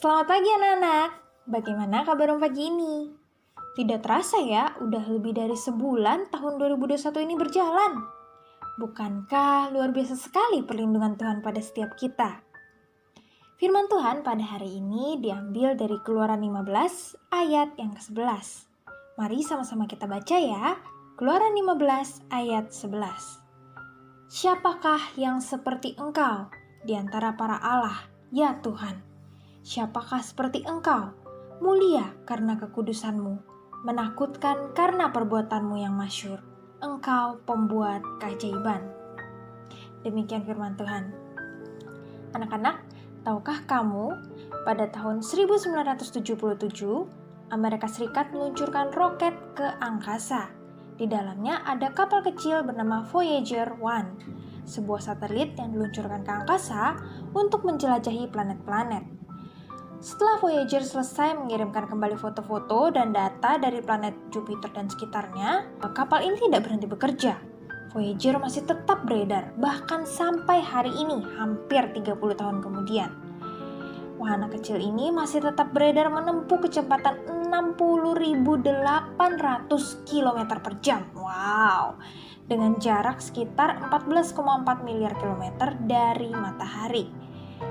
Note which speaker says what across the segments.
Speaker 1: Selamat pagi anak-anak, bagaimana kabar pagi ini? Tidak terasa ya, udah lebih dari sebulan tahun 2021 ini berjalan. Bukankah luar biasa sekali perlindungan Tuhan pada setiap kita? Firman Tuhan pada hari ini diambil dari Keluaran 15 ayat yang ke-11. Mari sama-sama kita baca ya, Keluaran 15 ayat 11. Siapakah yang seperti Engkau di antara para Allah, ya Tuhan? Siapakah seperti Engkau, mulia karena kekudusanmu, menakutkan karena perbuatanmu yang masyhur. Engkau pembuat keajaiban. Demikian firman Tuhan. Anak-anak, tahukah kamu, pada tahun 1977, Amerika Serikat meluncurkan roket ke angkasa. Di dalamnya ada kapal kecil bernama Voyager 1, sebuah satelit yang diluncurkan ke angkasa untuk menjelajahi planet-planet. Setelah Voyager selesai mengirimkan kembali foto-foto dan data dari planet Jupiter dan sekitarnya, kapal ini tidak berhenti bekerja. Voyager masih tetap beredar, bahkan sampai hari ini, hampir 30 tahun kemudian. Wahana kecil ini masih tetap beredar menempuh kecepatan 60.800 km per jam. Wow! Dengan jarak sekitar 14,4 miliar kilometer dari matahari.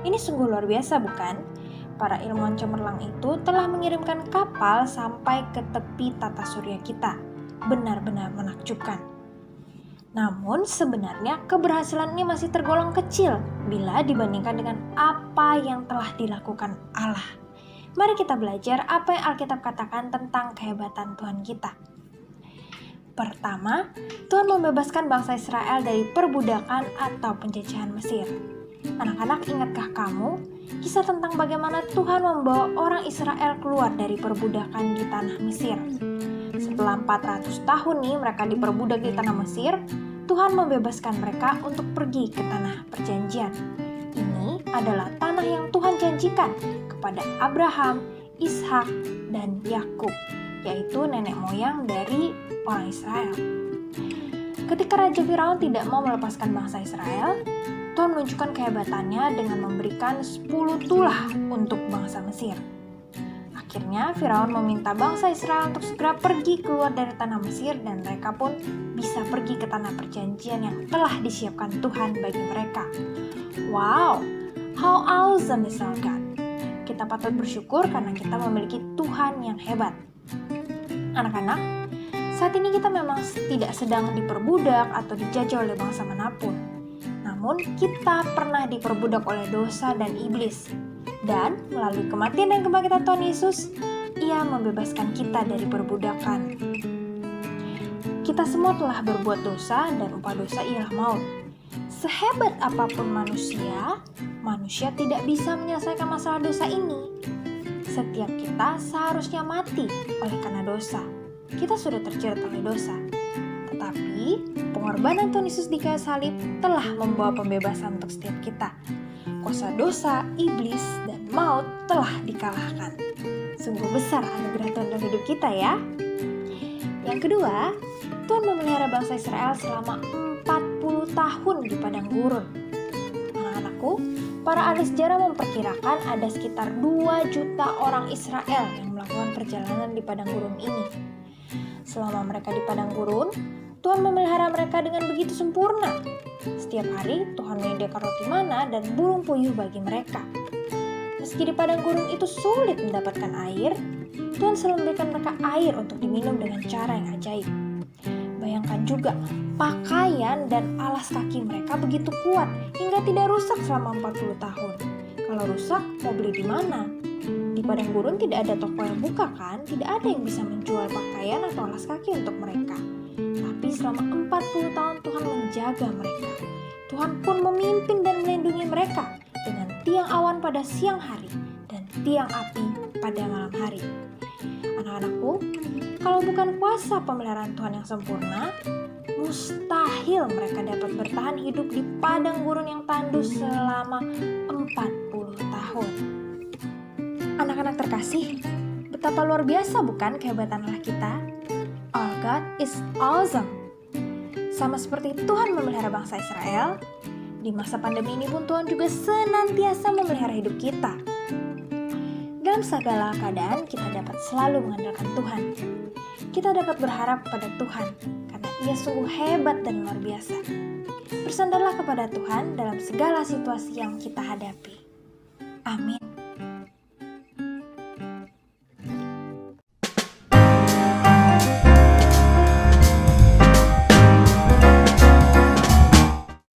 Speaker 1: Ini sungguh luar biasa, bukan? Para ilmuwan cemerlang itu telah mengirimkan kapal sampai ke tepi tata surya kita. Benar-benar menakjubkan. Namun sebenarnya keberhasilan ini masih tergolong kecil bila dibandingkan dengan apa yang telah dilakukan Allah. Mari kita belajar apa yang Alkitab katakan tentang kehebatan Tuhan kita. Pertama, Tuhan membebaskan bangsa Israel dari perbudakan atau penjajahan Mesir. Anak-anak, ingatkah kamu kisah tentang bagaimana Tuhan membawa orang Israel keluar dari perbudakan di tanah Mesir? Setelah 400 tahun nih mereka diperbudak di tanah Mesir, Tuhan membebaskan mereka untuk pergi ke tanah perjanjian. Ini adalah tanah yang Tuhan janjikan kepada Abraham, Ishak, dan Yakub, yaitu nenek moyang dari orang Israel. Ketika Raja Firaun tidak mau melepaskan bangsa Israel, Tuhan menunjukkan kehebatannya dengan memberikan 10 tulah untuk bangsa Mesir. Akhirnya Firaun meminta bangsa Israel untuk segera pergi keluar dari tanah Mesir dan mereka pun bisa pergi ke tanah perjanjian yang telah disiapkan Tuhan bagi mereka. Wow, how awesome is our God. Kita patut bersyukur karena kita memiliki Tuhan yang hebat. Anak-anak, saat ini kita memang tidak sedang diperbudak atau dijajah oleh bangsa manapun. Namun kita pernah diperbudak oleh dosa dan iblis. Dan melalui kematian dan kebangkitan Tuhan Yesus, Ia membebaskan kita dari perbudakan. Kita semua telah berbuat dosa dan upah dosa ialah maut. Sehebat apapun manusia, manusia tidak bisa menyelesaikan masalah dosa ini. Setiap kita seharusnya mati oleh karena dosa. Kita sudah terjerat oleh dosa. Tetapi pengorbanan Tuhan Yesus di kayu salib telah membawa pembebasan untuk setiap kita. Kuasa dosa, iblis, dan maut telah dikalahkan. Sungguh besar anugerah Tuhan dalam hidup kita ya. Yang kedua, Tuhan memelihara bangsa Israel selama 40 tahun di padang gurun. Anak-anakku, para ahli sejarah memperkirakan ada sekitar 2 juta orang Israel yang melakukan perjalanan di padang gurun ini. Selama mereka di padang gurun, Tuhan memelihara mereka dengan begitu sempurna. Setiap hari Tuhan menyediakan roti mana dan burung puyuh bagi mereka. Meski di padang gurun itu sulit mendapatkan air, Tuhan selalu memberikan mereka air untuk diminum dengan cara yang ajaib. Bayangkan juga, pakaian dan alas kaki mereka begitu kuat hingga tidak rusak selama 40 tahun. Kalau rusak, mau beli di mana? Di padang gurun tidak ada toko yang buka kan? Tidak ada yang bisa menjual pakaian atau alas kaki untuk mereka. Tapi selama 40 tahun Tuhan menjaga mereka. Tuhan pun memimpin dan melindungi mereka dengan tiang awan pada siang hari dan tiang api pada malam hari. Anak-anakku, kalau bukan kuasa pemeliharaan Tuhan yang sempurna, mustahil mereka dapat bertahan hidup di padang gurun yang tandus selama 40 tahun. Anak-anak terkasih, betapa luar biasa bukan kehebatan Allah kita? Our God is awesome. Sama seperti Tuhan memelihara bangsa Israel, di masa pandemi ini pun Tuhan juga senantiasa memelihara hidup kita. Dalam segala keadaan, kita dapat selalu mengandalkan Tuhan. Kita dapat berharap kepada Tuhan, karena Ia sungguh hebat dan luar biasa. Bersandarlah kepada Tuhan dalam segala situasi yang kita hadapi. Amin.